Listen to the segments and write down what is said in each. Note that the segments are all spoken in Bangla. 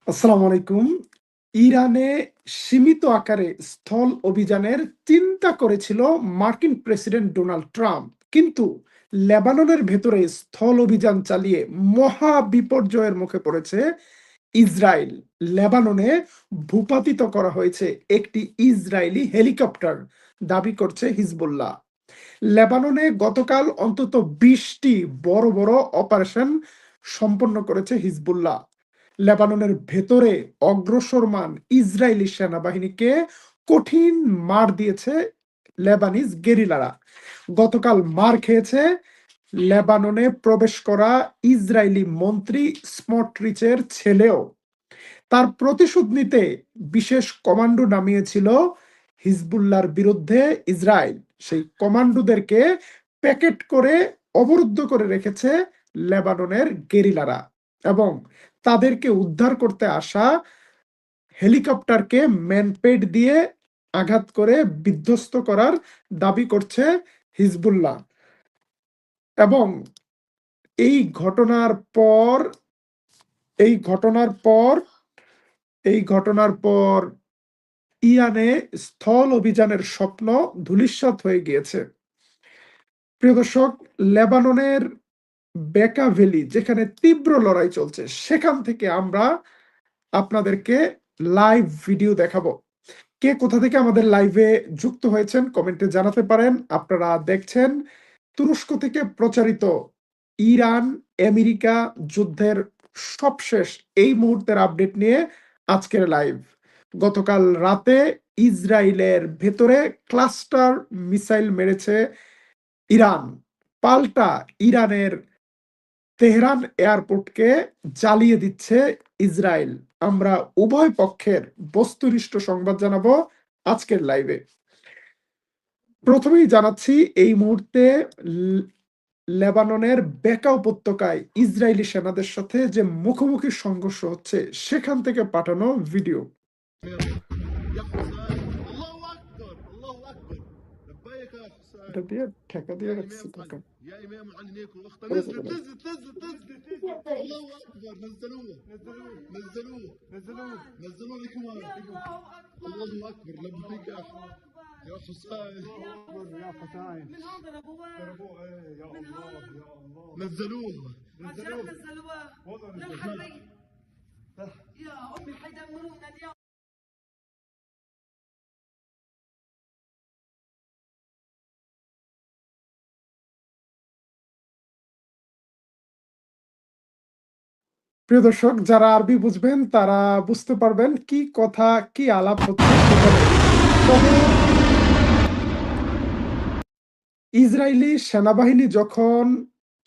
আসসালামু আলাইকুম। ইরানে সীমিত আকারে স্থল অভিযানের চিন্তা করেছিল মার্কিন প্রেসিডেন্ট ডোনাল্ড ট্রাম্প। কিন্তু লেবাননের ভেতরে স্থল অভিযান চালিয়ে মহা বিপর্যয়ের মুখে পড়েছে ইসরায়েল। লেবাননে ভূপাতিত করা হয়েছে একটি ইসরায়েলি হেলিকপ্টার, দাবি করছে হিজবুল্লাহ। লেবাননে গতকাল অন্তত ২০টি বড় বড় অপারেশন সম্পন্ন করেছে হিজবুল্লাহ। লেবাননের ভেতরে অগ্রসরমান ইসরায়েলি সেনাবাহিনীকে কঠিন মার দিয়েছে লেবানিজ গেরিলারা। গতকাল মার খেয়েছে লেবাননে প্রবেশ করা ইসরায়েলি মন্ত্রী স্মটরিচের ছেলেও। তার প্রতিশোধ নিতে বিশেষ কমান্ডো নামিয়েছিল হিজবুল্লাহর বিরুদ্ধে ইসরায়েল। সেই কমান্ডোদেরকে প্যাকেট করে অবরুদ্ধ করে রেখেছে লেবাননের গেরিলারা, এবং তাদেরকে উদ্ধার করতে আসা হেলিকপ্টারকে ম্যানপেড দিয়ে আঘাত করে বিধ্বস্ত করার দাবি করছে হিজবুল্লাহ। এবং এই ঘটনার পর এই ঘটনার পর এই ঘটনার পর ইরানে স্থল অভিযানের স্বপ্ন ধূলিসাৎ হয়ে গিয়েছে। প্রিয় দর্শক, লেবাননের বেকা ভ্যালি যেখানে তীব্র লড়াই চলছে, সেখান থেকে আমরা আপনাদেরকে লাইভ ভিডিও দেখাবো। কে কোথা থেকে আমাদের লাইভে যুক্ত হয়েছেন কমেন্টে জানাতে পারেন। আপনারা দেখছেন তুরস্ক থেকে প্রচারিত ইরান আমেরিকা যুদ্ধের সবশেষ এই মুহূর্তের আপডেট নিয়ে আজকের লাইভ। গতকাল রাতে ইসরায়েলের ভেতরে ক্লাস্টার মিসাইল মেরেছে ইরান। পাল্টা ইরানের তেহরান এয়ারপোর্টকে জ্বালিয়ে দিচ্ছে ইসরায়েল। আমরা উভয় পক্ষের বস্তুনিষ্ঠ সংবাদ জানাবো আজকের লাইভে। প্রথমেই জানাচ্ছি, এই মুহূর্তে লেবাননের বেকা উপত্যকায় ইসরায়েলি সেনাদের সাথে যে মুখোমুখি সংঘর্ষ হচ্ছে সেখান থেকে পাঠানো ভিডিও। এটা দিয়ে ঠেকা দিয়ে রাখছি টাকা। يا حسين يا حسين من هون ضربوه يا الله يا الله نزلوه نزلوه للحربية يا أمي حيدمرونا اليوم. প্রিয় দর্শক, যারা আরবি বুঝবেন তারা বুঝতে পারবেন কি কথা কি আলাপ হচ্ছে সেখানে। তবে ইসরায়েলি সেনাবাহিনী যখন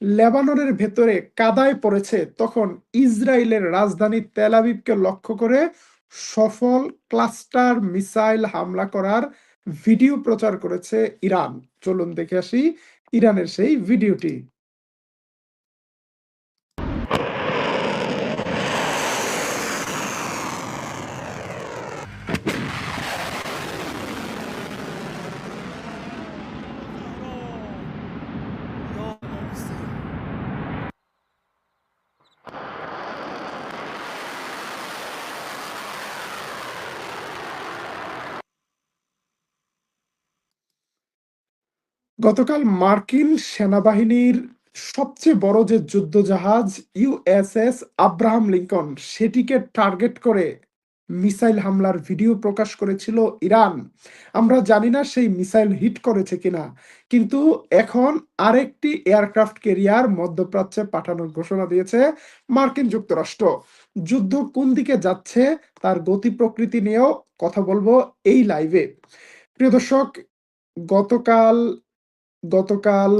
লেবাননের ভেতরে কাদায় পড়েছে, তখন ইসরায়েলের রাজধানী তেল আবিবকে লক্ষ্য করে সফল ক্লাস্টার মিসাইল হামলা করার ভিডিও প্রচার করেছে ইরান। চলুন দেখে আসি ইরানের সেই ভিডিওটি। গতকাল মার্কিন সেনাবাহিনীর সবচেয়ে বড় যে যুদ্ধজাহাজ ইউএসএস আব্রাহাম লিঙ্কন, সেটিকে টার্গেট করে মিসাইল হামলার ভিডিও প্রকাশ করেছিল ইরান। আমরা জানি না সেই মিসাইল হিট করেছে কিনা, কিন্তু এখন আরেকটি এয়ারক্রাফট ক্যারিয়ার মধ্যপ্রাচ্যে পাঠানোর ঘোষণা দিয়েছে মার্কিন যুক্তরাষ্ট্র। যুদ্ধ কোন দিকে যাচ্ছে তার গতি প্রকৃতি নিয়েও কথা বলবো এই লাইভে। প্রিয় দর্শক, গতকাল গতকাল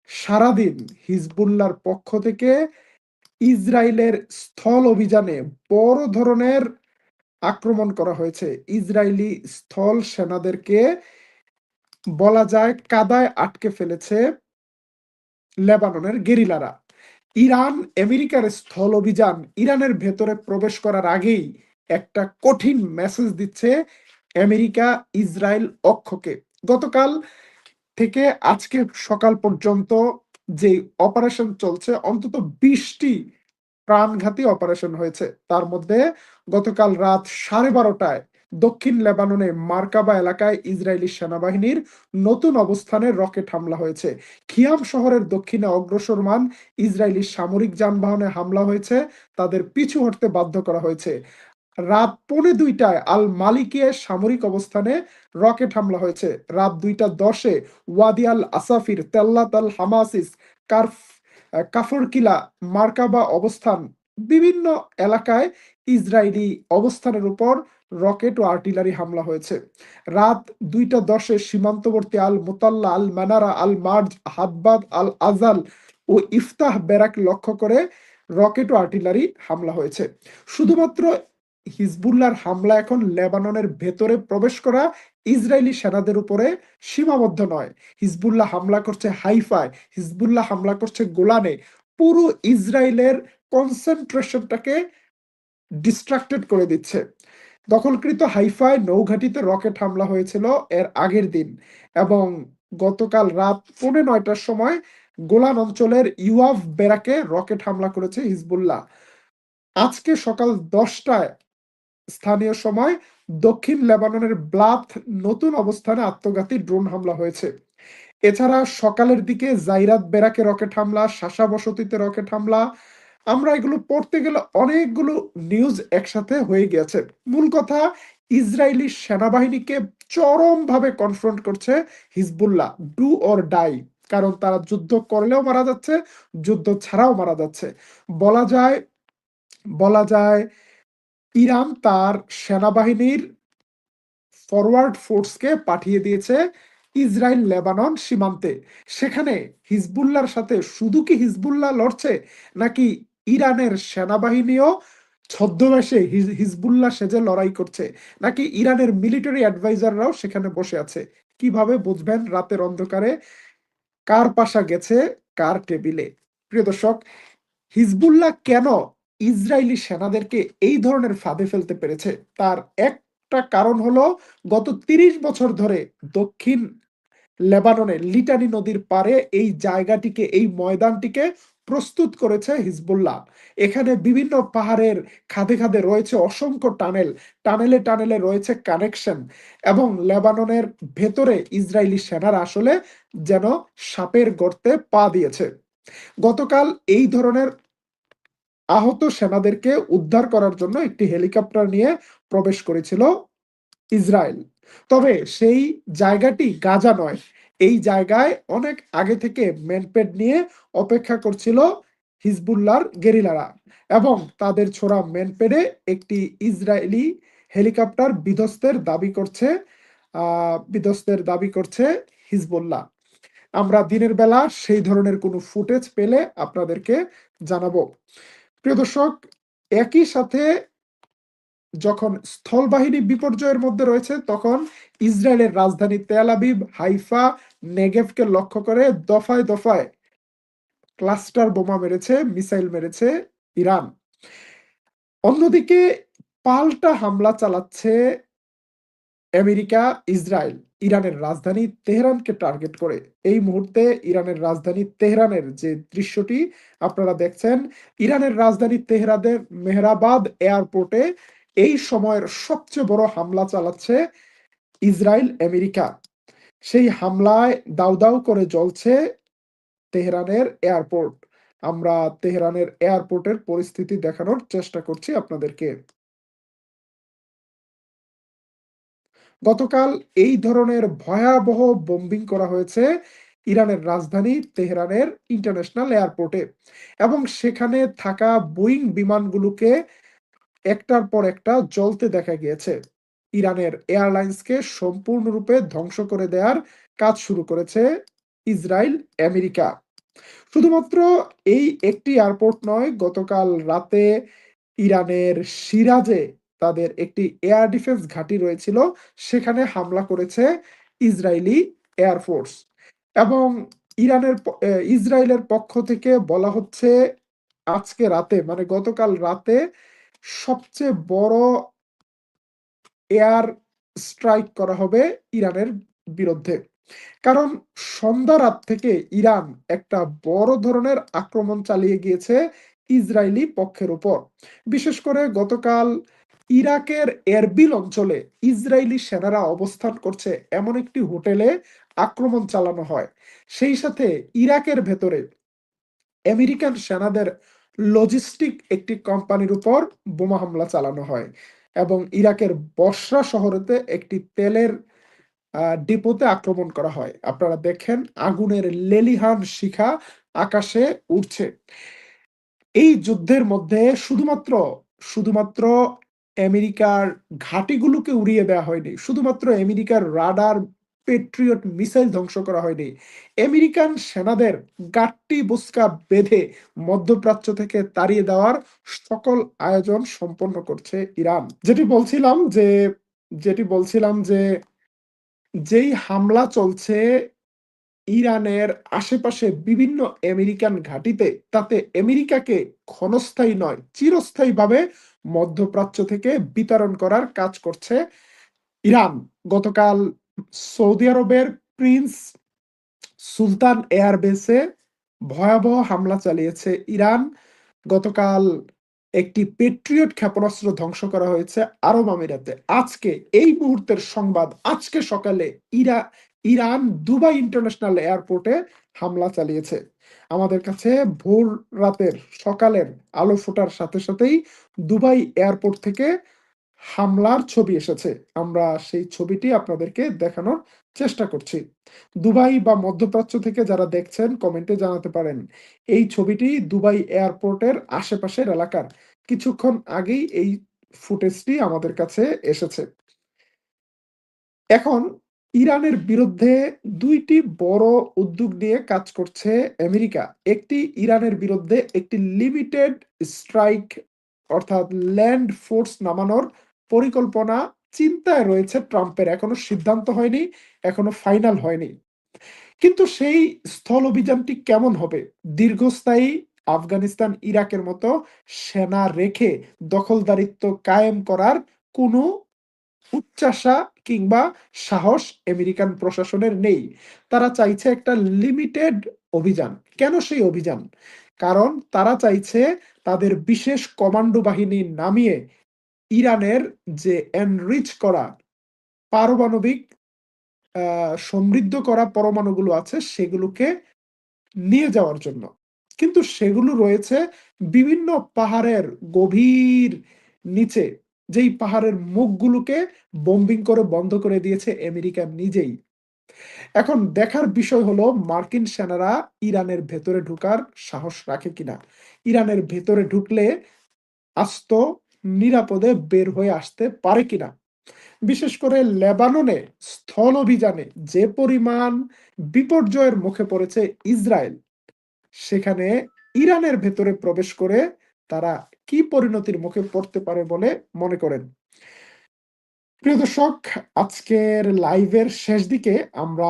সারাদিন হিজবুল্লাহর পক্ষ থেকে ইসরায়েলের স্থল অভিযানে বড় ধরনের আক্রমণ করা হয়েছে। ইসরায়েলি স্থল সেনাদেরকে বলা যায় কাদায় আটকে ফেলেছে লেবাননের গেরিলারা। ইরান আমেরিকার স্থল অভিযান ইরানের ভেতরে প্রবেশ করার আগেই একটা কঠিন মেসেজ দিচ্ছে আমেরিকা ইসরায়েল অক্ষকে। গতকাল থেকে আজকে সকাল পর্যন্ত যে অপারেশন চলছে, অন্তত 20টি প্রাণঘাতী অপারেশন হয়েছে। তার মধ্যে গতকাল রাত 12:30টায় দক্ষিণ লেবাননে মার্কাবা এলাকায় ইসরায়েলি সেনাবাহিনীর নতুন অবস্থানে রকেট হামলা হয়েছে। খিয়াম শহরের দক্ষিণে অগ্রসরমান ইসরায়েলি সামরিক যানবাহনে হামলা হয়েছে, তাদের পিছু হটতে বাধ্য করা হয়েছে। রাত 2:45টায় আল মালিকিয়ে সামরিক অবস্থানে রকেট হামলা হয়েছে। রাত 2:10-এ ওয়াদি আল আসাফির, তেল্লাত আল হামাসিস, কাফরকিলা, মার্কাবা অবস্থান বিভিন্ন এলাকায় ইসরায়েলি অবস্থানের উপর রকেট ও আর্টিলারি হামলা হয়েছে। রাত 2:10-এ সীমান্তবর্তী আল মোতাল্লা, আল মানারা, আল মার্জ, হাদবাদ, আল আজাল ও ইফতাহ ব্যারাক লক্ষ্য করে রকেট ও আর্টিলারি হামলা হয়েছে। শুধুমাত্র হিজবুল্লাহর হামলা এখন লেবাননের ভেতরে প্রবেশ করা ইসরায়েলি সেনাদের উপরে সীমাবদ্ধ নয়। হিজবুল্লাহ হামলা করছে হাইফায়, হিজবুল্লাহ হামলা করছে গোলানে। পুরো ইসরায়েলের কনসেন্ট্রেশনটাকে ডিস্ট্রাক্টেড করে দিচ্ছে। দখলকৃত হাইফায় নৌঘাঁটিতে রকেট হামলা হয়েছিল এর আগের দিন, এবং গতকাল রাত 9:45টার সময় গোলান অঞ্চলের ইউয়াফ বেরাকে রকেট হামলা করেছে হিজবুল্লাহ। আজকে সকাল 10টায় স্থানীয় সময় দক্ষিণ লেবাননের ব্লাথ নতুন অবস্থানে আত্মঘাতী ড্রোন হামলা হয়েছে। এছাড়া সকালের দিকে জাইরাত বেরাকে রকেট হামলা, শাসা বসতিতে রকেট হামলা, আমরা এগুলো পড়তে গেলে অনেকগুলো নিউজ একসাথে হয়ে গেছে। মূল কথা, ইসরায়েলি সেনাবাহিনীকে চরমভাবে কনফ্রন্ট করছে হিজবুল্লাহ, ডু অর ডাই। কারণ তারা যুদ্ধ করলেও মারা যাচ্ছে, যুদ্ধ ছাড়াও মারা যাচ্ছে। বলা যায় বলা যায় ইরান তার সেনাবাহিনীর ফরওয়ার্ড ফোর্সকে পাঠিয়ে দিয়েছে ইসরায়েল লেবানন সীমান্তে। সেখানে হিজবুল্লাহর সাথে শুধু কি হিজবুল্লাহ লড়ছে, নাকি ইরানের সেনাবাহিনীও ছদ্মবেশে হিজবুল্লাহ সেজে লড়াই করছে, নাকি ইরানের মিলিটারি অ্যাডভাইজাররাও সেখানে বসে আছে? কিভাবে বুঝবেন রাতের অন্ধকারে কার পাশা গেছে কার টেবিলে? প্রিয় দর্শক, হিজবুল্লাহ কেন ইসরায়েলি সেনাদেরকে এই ধরনের ফাঁদে ফেলতে পেরেছে, তার একটা কারণ হলো গত 30 বছর ধরে দক্ষিণ লেবাননে লিটানি নদীর পারে এই জায়গাটিকে, এই ময়দানটিকে প্রস্তুত করেছে হিজবুল্লাহ। এখানে বিভিন্ন পাহাড়ের খাদে খাদে রয়েছে অসংখ্য টানেল, টানেলে টানেলে রয়েছে কানেকশন, এবং লেবাননের ভেতরে ইসরায়েলি সেনারা আসলে যেন সাপের গর্তে পা দিয়েছে। গতকাল এই ধরনের আহত সেনাদেরকে উদ্ধার করার জন্য একটি হেলিকপ্টার নিয়ে প্রবেশ করেছিল ইসরায়েল। তবে সেই জায়গাটি গাজা নয়। এই জায়গায় অনেক আগে থেকে ম্যানপেড নিয়ে অপেক্ষা করছিল হিজবুল্লাহর গেরিলারা, এবং তাদের ছোড়া ম্যানপেডে একটি ইসরায়েলি হেলিকপ্টার বিধ্বস্তের দাবি করছে হিজবুল্লাহ। আমরা দিনের বেলা সেই ধরনের কোনো ফুটেজ পেলে আপনাদেরকে জানাবো। প্রিয় দর্শক, একই সাথে যখন স্থলবাহিনী বিপর্যয়ের মধ্যে রয়েছে, তখন ইসরায়েলের রাজধানী তেল আবিব, হাইফা, নেগেভকে লক্ষ্য করে দফায় দফায় ক্লাস্টার বোমা মেরেছে, মিসাইল মেরেছে ইরান। অন্যদিকে পাল্টা হামলা চালাচ্ছে আমেরিকা, ইসরায়েল ইরানের রাজধানী তেহরানকে টার্গেট করে। এই মুহূর্তে ইরানের রাজধানী তেহরানের যে দৃশ্যটি আপনারা দেখছেন, ইরানের রাজধানী তেহরানের মেহরাবাদ এয়ারপোর্টে এই সময়ের সবচেয়ে বড় হামলা চালাচ্ছে ইসরায়েল, আমেরিকা। সেই হামলায় দাউ দাউ করে জ্বলছে তেহরানের এয়ারপোর্ট। আমরা তেহরানের এয়ারপোর্টের পরিস্থিতি দেখানোর চেষ্টা করছি আপনাদেরকে। গতকাল এই ধরনের ভয়াবহ বোম্বিং করা হয়েছে ইরানের রাজধানী তেহরানের ইন্টারন্যাশনাল এয়ারপোর্টে, এবং সেখানে থাকা বোয়িং বিমানগুলোকে একটার পর একটা জ্বলতে দেখা গিয়েছে। ইরানের এয়ারলাইন্সকে সম্পূর্ণরূপে ধ্বংস করে দেওয়ার কাজ শুরু করেছে ইসরায়েল, আমেরিকা। শুধুমাত্র এই একটি এয়ারপোর্ট নয়, গতকাল রাতে ইরানের সিরাজে তাদের একটি এয়ার ডিফেন্স ঘাঁটি রয়েছিল, সেখানে হামলা করেছে ইসরায়েলি এয়ারফোর্স। এবং ইসরায়েলের পক্ষ থেকে বলা হচ্ছে আজকে রাতে, মানে গতকাল রাতে সবচেয়ে বড় এয়ার স্ট্রাইক করা হবে ইরানের বিরুদ্ধে। কারণ সন্ধ্যা রাত থেকে ইরান একটা বড় ধরনের আক্রমণ চালিয়ে গিয়েছে ইসরায়েলি পক্ষের উপর। বিশেষ করে গতকাল ইরাকের এরবিল অঞ্চলে ইসরায়েলি সেনারা অবস্থান করছে এমন একটি হোটেলে আক্রমণ চালানো হয়। সেই সাথে ইরাকের ভেতরে আমেরিকান সেনাদের লজিস্টিক একটি কোম্পানির উপর বোমা হামলা চালানো হয় এবং ইরাকের বসরা শহরেতে একটি তেলের ডিপোতে আক্রমণ করা হয়। আপনারা দেখেন আগুনের লেলিহান শিখা আকাশে উঠছে। এই যুদ্ধের মধ্যে শুধুমাত্র আমেরিকার ঘাঁটিগুলোকে উড়িয়ে দেওয়া হয়নি। শুধুমাত্র আমেরিকার রাডার, পেট্রিয়ট মিসাইল ধ্বংস করা হয়নি। আমেরিকান সেনাদের গাট্টি বুচকা বেঁধে মধ্যপ্রাচ্য থেকে তাড়িয়ে দেওয়ার সকল আয়োজন সম্পন্ন করছে ইরান। যেটি বলছিলাম যে যেই হামলা চলছে ইরানের আশেপাশে বিভিন্ন আমেরিকান ঘাঁটিতে, তাতে আমেরিকাকে ক্ষণস্থায়ী নয় চিরস্থায়ীভাবে মধ্যপ্রাচ্য থেকে বিতাড়ন করার কাজ করছে ইরান। গতকাল সৌদি আরবের প্রিন্স সুলতান এয়ারবেসে ভয়াবহ হামলা চালিয়েছে ইরান। গতকাল একটি পেট্রিয়ট ক্ষেপণাস্ত্র ধ্বংস করা হয়েছে আরব আমিরাতে। আজকে এই মুহূর্তের সংবাদ, আজকে সকালে ইরান দুবাই ইন্টারন্যাশনাল এয়ারপোর্টে হামলা চালিয়েছে। আমাদের কাছে ভোর রাতের সকালের আলো ফোটার সাথে সাথেই দুবাই এয়ারপোর্ট থেকে হামলার ছবি এসেছে। আমরা সেই ছবিটি আপনাদেরকে দেখানোর চেষ্টা করছি। দুবাই বা মধ্যপ্রাচ্য থেকে যারা দেখছেন কমেন্টে জানাতে পারেন। এই ছবিটি দুবাই এয়ারপোর্টের আশেপাশের এলাকার। কিছুক্ষণ আগেই এই ফুটেজটি আমাদের কাছে এসেছে। এখন ইরানের বিরুদ্ধে ২ টি বড় উদ্যোগ নিয়ে কাজ করছে আমেরিকা। একটি ইরানের বিরুদ্ধে একটি লিমিটেড স্ট্রাইক অর্থাৎ ল্যান্ড ফোর্স নামানোর পরিকল্পনা চিন্তায় রয়েছে ট্রাম্পের। এখনো সিদ্ধান্ত হয়নি, এখনো ফাইনাল হয়নি। কিন্তু সেই স্থল অভিযানটি কেমন হবে? দীর্ঘস্থায়ী আফগানিস্তান, ইরাকের মতো সেনা রেখে দখলদারিত্ব কায়েম করার কোনো উচ্চাশা কিংবা সাহস আমেরিকান প্রশাসনের নেই। তারা চাইছে একটা লিমিটেড অভিযান। কেন সেই অভিযান? কারণ তারা চাইছে তাদের বিশেষ কমান্ডো বাহিনী নামিয়ে ইরানের যে এনরিচ করা পারমাণবিক সমৃদ্ধ করা পরমাণুগুলো আছে সেগুলোকে নিয়ে যাওয়ার জন্য। কিন্তু সেগুলো রয়েছে বিভিন্ন পাহাড়ের গভীর নিচে, যেই পাহাড়ের মুখগুলোকে বোম্বিং করে বন্ধ করে দিয়েছে আমেরিকা নিজেই। এখন দেখার বিষয় হলো মার্কিন সেনারা ইরানের ভেতরে ঢোকার সাহস রাখে কিনা। ইরানের ভেতরে ঢুকলে আস্ত নিরাপদে বের হয়ে আসতে পারে কিনা। বিশেষ করে লেবাননে স্থল অভিযানে যে পরিমাণ বিপর্যয়ের মুখে পড়েছে ইসরায়েল, সেখানে ইরানের ভেতরে প্রবেশ করে তারা কি পরিণতির মুখে পড়তে পারে বলে মনে করেন? প্রিয় দর্শক, আজকের লাইভের শেষ দিকে আমরা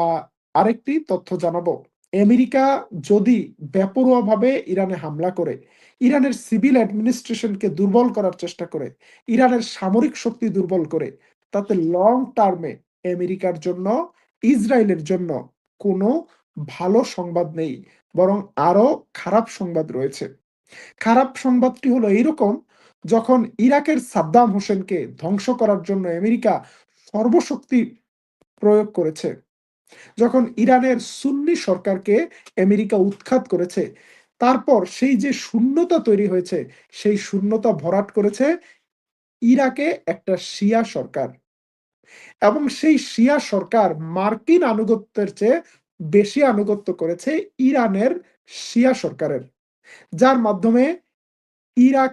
আরেকটি তথ্য জানাবো। আমেরিকা যদি বেপরোয়াভাবে ইরানে হামলা করে, ইরানের সিভিল অ্যাডমিনিস্ট্রেশনকে দুর্বল করার চেষ্টা করে, ইরানের সামরিক শক্তি দুর্বল করে, তাতে লং টার্মে আমেরিকার জন্য, ইসরায়েলের জন্য কোনো ভালো সংবাদ নেই, বরং আরো খারাপ সংবাদ রয়েছে। খারাপ সংবাদটি হলো এইরকম, যখন ইরাকের সাদ্দাম হোসেনকে ধ্বংস করার জন্য আমেরিকা সর্বশক্তি প্রয়োগ করেছে, যখন ইরানের সুন্নি সরকারকে আমেরিকা উৎখাত করেছে, তারপর সেই যে শূন্যতা তৈরি হয়েছে, সেই শূন্যতা ভরাট করেছে ইরাকে একটা শিয়া সরকার। এবং সেই শিয়া সরকার মার্কিন আনুগত্যের চেয়ে বেশি আনুগত্য করেছে ইরানের শিয়া সরকারের, যার মাধ্যমে ইরাক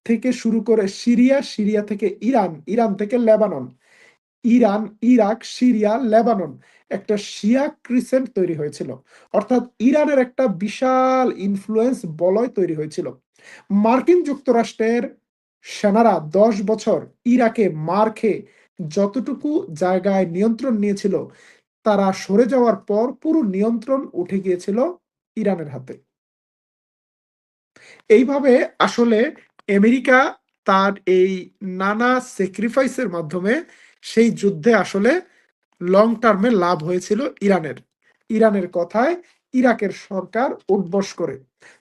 থেকে শুরু করে সিরিয়া, সিরিয়া থেকে ইরান, ইরান থেকে Lebanon, Iran, Iraq, Syria, Lebanon একটা শিয়া ক্রিসেন্ট তৈরি হয়েছিল। অর্থাৎ ইরানের একটা বিশাল ইনফ্লুয়েন্স বলয় তৈরি হয়েছিল। মার্কিন যুক্তরাষ্ট্রের সেনারা ১০ বছর ইরাকে মার খেয়ে যতটুকু জায়গায় নিয়ন্ত্রণ নিয়েছিল, তারা সরে যাওয়ার পর পুরো নিয়ন্ত্রণ উঠে গিয়েছিল ইরানের হাতে। এইভাবে আসলে আমেরিকা তার এই নানা স্যাক্রিফাইসের মাধ্যমে সেই যুদ্ধে আসলে লং টার্মে লাভ হয়েছিল ইরানের। ইরানের কথায় ইরাকের সরকার উঠবস করে।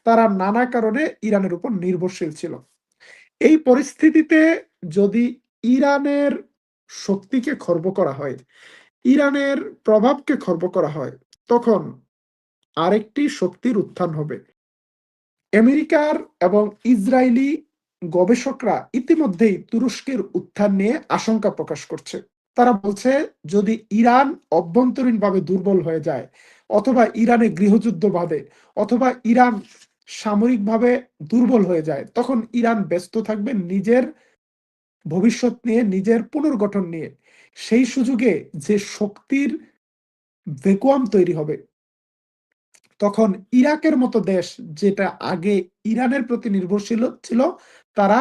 তারা নানা কারণে ইরানের উপর নির্ভরশীল ছিল। এই পরিস্থিতিতে যদি ইরানের শক্তিকে খর্ব করা হয়, ইরানের প্রভাবকে খর্ব করা হয়, তখন আরেকটি শক্তির উত্থান হবে। আমেরিকার এবং ইসরায়েলি গবেষকরা ইতিমধ্যেই তুরস্কের উত্থান নিয়ে আশঙ্কা প্রকাশ করছে। তারা বলছে যদি ইরান অভ্যন্তরীণভাবে দুর্বল হয়ে যায়, অথবা ইরানে গৃহযুদ্ধ বাঁধে, অথবা ইরান সামরিকভাবে দুর্বল হয়ে যায়, তখন ইরান ব্যস্ত থাকবে নিজের ভবিষ্যৎ নিয়ে, নিজের পুনর্গঠন নিয়ে। সেই সুযোগে যে শক্তির ভ্যাকুয়াম তৈরি হবে, তখন ইরাকের মতো দেশ, যেটা আগে ইরানের প্রতি নির্ভরশীল ছিল, তারা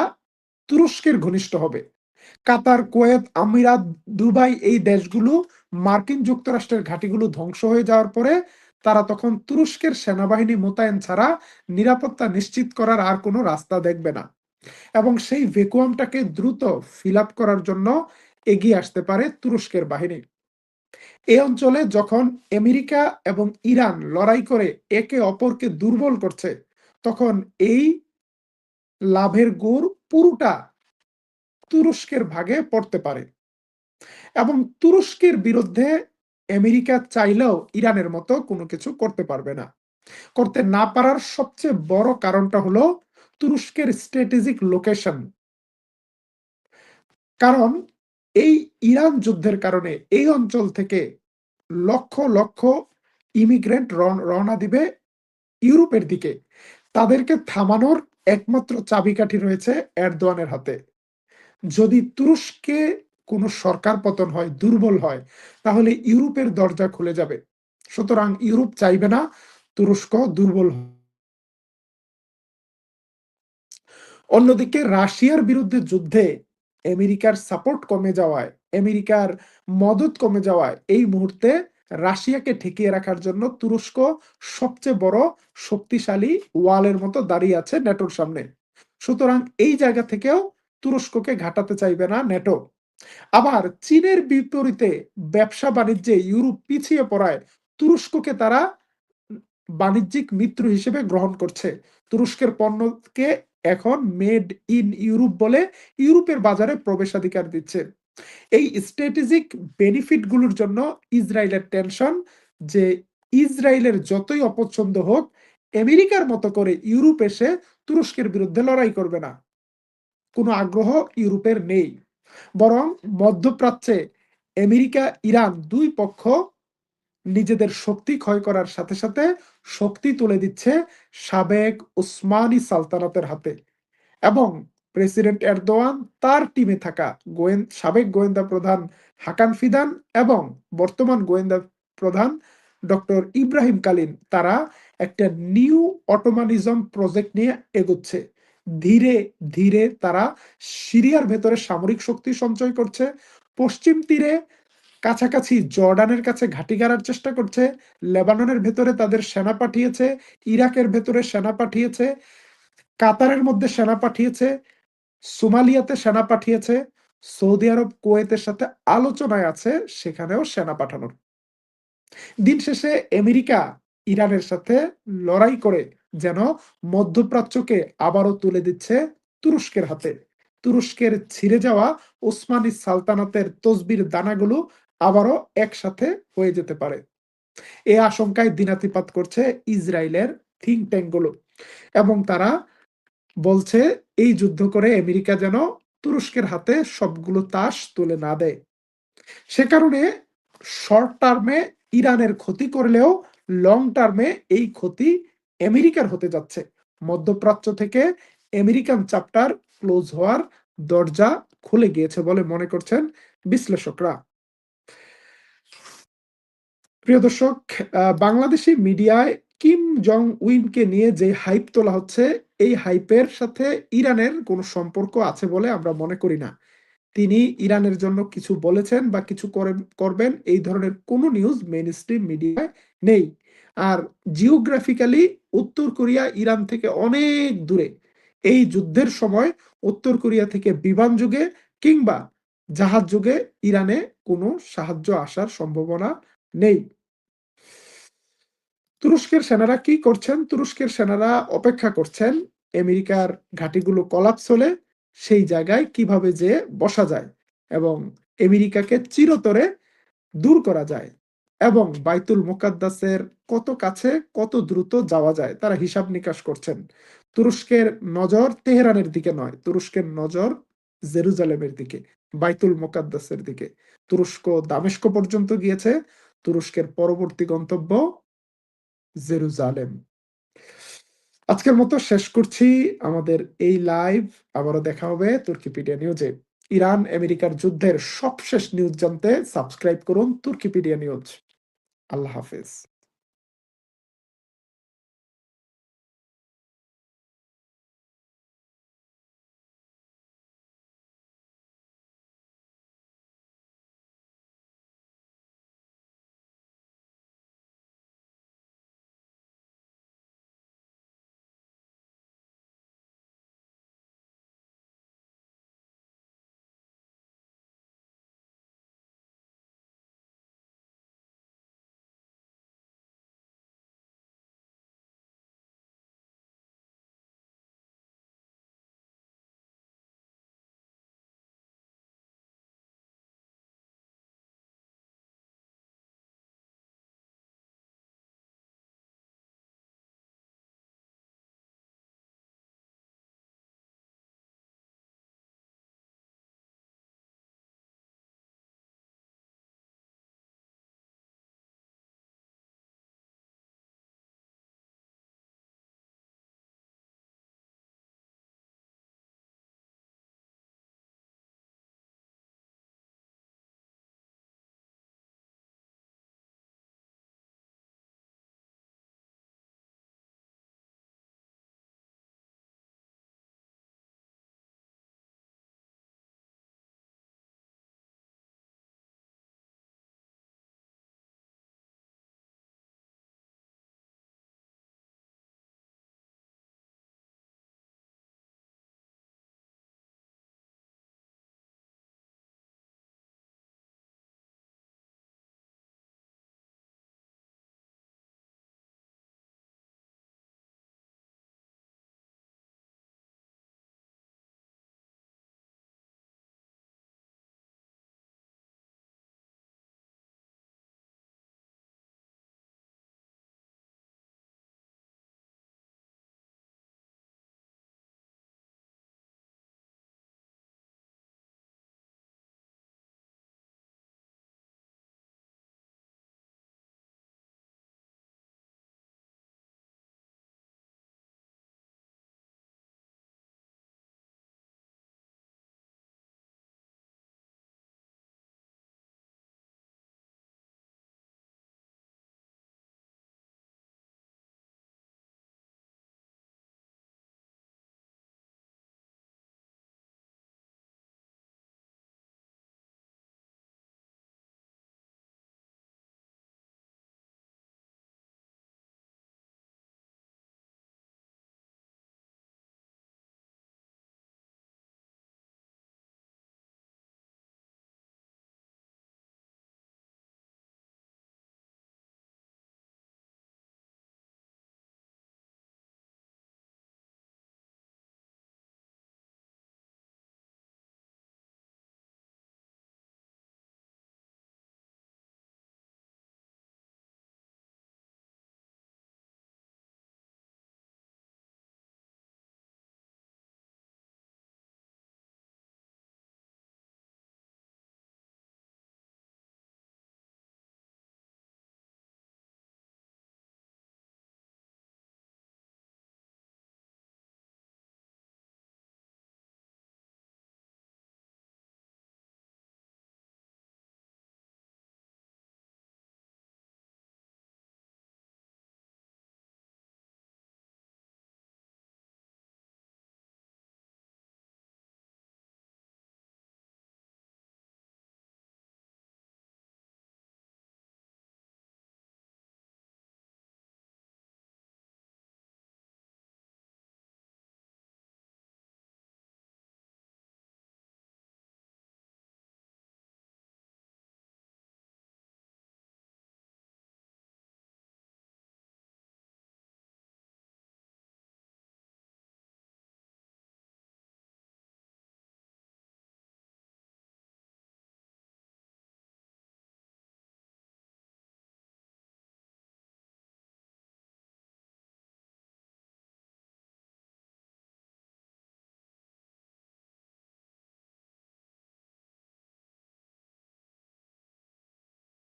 তুরস্কের ঘনিষ্ঠ হবে। কাতার, কুয়েত, আমিরাত, দুবাই, এই দেশগুলো মার্কিন যুক্তরাষ্ট্রের ঘাঁটিগুলো ধ্বংস হয়ে যাওয়ার পরে তারা তখন তুরস্কের সেনাবাহিনী মোতায়েন ছাড়া নিরাপত্তা নিশ্চিত করার আর কোনো রাস্তা দেখবে না, এবং সেই ভ্যাকুয়ামটাকে দ্রুত ফিল আপ করার জন্য এগিয়ে আসতে পারে তুরস্কের বাহিনী। এই অঞ্চলে যখন আমেরিকা এবং ইরান লড়াই করে একে অপরকে দুর্বল করছে, তখন এই লাভের গুড় পুরোটা তুরস্কের ভাগে পড়তে পারে। এবং তুরস্কের বিরুদ্ধে আমেরিকা চাইলেও ইরানের মতো কোনো কিছু করতে পারবে না। করতে না পারার সবচেয়ে বড় কারণটা হলো তুরস্কের স্ট্র্যাটেজিক লোকেশন। কারণ এই ইরান যুদ্ধের কারণে এই অঞ্চল থেকে লক্ষ লক্ষ ইমিগ্রেন্ট রওনা দিবে ইউরোপের দিকে। তাদেরকে থামানোর একমাত্র চাবিকাঠি রয়েছে এরদোয়ানের হাতে। যদি তুরস্কে কোনো সরকার পতন হয়, দুর্বল হয়, তাহলে ইউরোপের দরজা খুলে যাবে। সুতরাং ইউরোপ চাইবে না তুরস্ক দুর্বল। অন্যদিকে রাশিয়ার বিরুদ্ধে যুদ্ধে আমেরিকার সাপোর্ট কমে যাওয়ায়, আমেরিকার মদত কমে যাওয়ায় এই মুহূর্তে রাশিয়াকে ঠেকিয়ে রাখার জন্য তুরস্ক সবচেয়ে বড় শক্তিশালী ওয়ালের মতো দাঁড়িয়ে আছে ন্যাটোর সামনে। সুতরাং এই জায়গা থেকেও তুরস্ককে ঘাটাতে চাইবে না ন্যাটো। আবার চীনের বিপরীতে ব্যবসা বাণিজ্যে ইউরোপ পিছিয়ে পড়ায় তুরস্ককে তারা বাণিজ্যিক মিত্র হিসেবে গ্রহণ করছে। তুরস্কের পণ্যকে এখন মেড ইন ইউরোপ বলে ইউরোপের বাজারে প্রবেশাধিকার দিচ্ছে। এই স্ট্র্যাটেজিক বেনিফিট গুলোর জন্য ইসরায়েলের টেনশন যে ইসরায়েলের যতই অপছন্দ হোক, আমেরিকার মতো করে ইউরোপ এসে তুরস্কের বিরুদ্ধে লড়াই করবে না, কোনো আগ্রহ ইউরোপের নেই। বরং মধ্যপ্রাচ্যে আমেরিকা, ইরান দুই পক্ষ নিজেদের শক্তি ক্ষয় করার সাথে সাথে শক্তি তুলে দিচ্ছে সাবেক ওসমানী সালতানাতের হাতে। এবং প্রেসিডেন্ট এরদোয়ান তার টিমে থাকা সাবেক গোয়েন্দা প্রধান হাকান ফিদান এবং বর্তমান গোয়েন্দা প্রধান ডক্টর ইব্রাহিম কালিন, তারা একটা নিউ অটোমানিজম প্রজেক্ট নিয়ে এগোচ্ছে। ধীরে ধীরে তারা সিরিয়ার ভেতরে সামরিক শক্তি সঞ্চয় করছে, পশ্চিম তীরে কাছাকাছি জর্ডানের কাছে ঘাঁটি গাড়ার চেষ্টা করছে, লেবাননের ভেতরে তাদের সেনা পাঠিয়েছে, ইরাকের ভেতরে সেনা পাঠিয়েছে, কাতারের মধ্যে সেনা পাঠিয়েছে, সোমালিয়াতে সেনা পাঠিয়েছে, সৌদি আরব কুয়েতের সাথে আলোচনায় আছে সেখানেও সেনা পাঠানোর। দিন শেষে আমেরিকা ইরানের সাথে লড়াই করে যেন মধ্যপ্রাচ্যকে আবারও তুলে দিচ্ছে তুরস্কের হাতে। তুরস্কের ছিঁড়ে যাওয়া ওসমানী সালতানাতের তসবির দানাগুলো আবারও একসাথে হয়ে যেতে পারে। এই আশঙ্কায় দিনাতিপাত করছে ইসরায়েলের থিঙ্ক ট্যাঙ্ক গুলো, এবং তারা বলছে এই যুদ্ধ করে আমেরিকা যেন তুরস্কের হাতে সবগুলো তাস তুলে না দেয়। সে কারণে শর্ট টার্মে ইরানের ক্ষতি করলেও লং টার্মে এই ক্ষতি আমেরিকার হতে যাচ্ছে। মধ্যপ্রাচ্য থেকে আমেরিকান চ্যাপ্টার ক্লোজ হওয়ার দরজা খুলে গিয়েছে বলে মনে করছেন বিশ্লেষকরা। প্রিয় দর্শক, বাংলাদেশি মিডিয়ায় কিম জং উইনকে নিয়ে যে হাইপ তোলা হচ্ছে, এই হাইপের সাথে ইরানের কোনো সম্পর্ক আছে বলে আমরা মনে করি না। তিনি ইরানের জন্য কিছু বলেছেন বা কিছু করবেন, এই ধরনের কোনো নিউজ মেইনস্ট্রিম মিডিয়ায় নেই। আর জিওগ্রাফিক্যালি উত্তর কোরিয়া ইরান থেকে অনেক দূরে। এই যুদ্ধের সময় উত্তর কোরিয়া থেকে বিমান যোগে কিংবা জাহাজ যোগে ইরানে কোনো সাহায্য আসার সম্ভাবনা নেই। তুরস্কের সেনারা কি করছেন? তুরস্কের সেনারা অপেক্ষা করছেন আমেরিকার ঘাঁটিগুলো কোলাপস হলে সেই জায়গায় কিভাবে যেয়ে বসা যায় এবং আমেরিকাকে চিরতরে দূর করা যায় এবং বাইতুল মুকাদ্দাসের কত কাছে কত দ্রুত যাওয়া যায় তারা হিসাব নিকাশ করছেন। তুরস্কের নজর তেহরানের দিকে নয়, তুরস্কের নজর জেরুজালেমের দিকে, বাইতুল মুকাদ্দাসের দিকে। তুরস্ক দামেস্ক পর্যন্ত গিয়েছে, তুরস্কের পরবর্তী গন্তব্য জেরুজালেম। আজকের মতো শেষ করছি আমাদের এই লাইভ। আবারও দেখা হবে তুর্কিপিডিয়া নিউজে। ইরান আমেরিকার যুদ্ধের সবশেষ নিউজ জানতে সাবস্ক্রাইব করুন তুর্কিপিডিয়া নিউজ। আল্লাহ হাফেজ।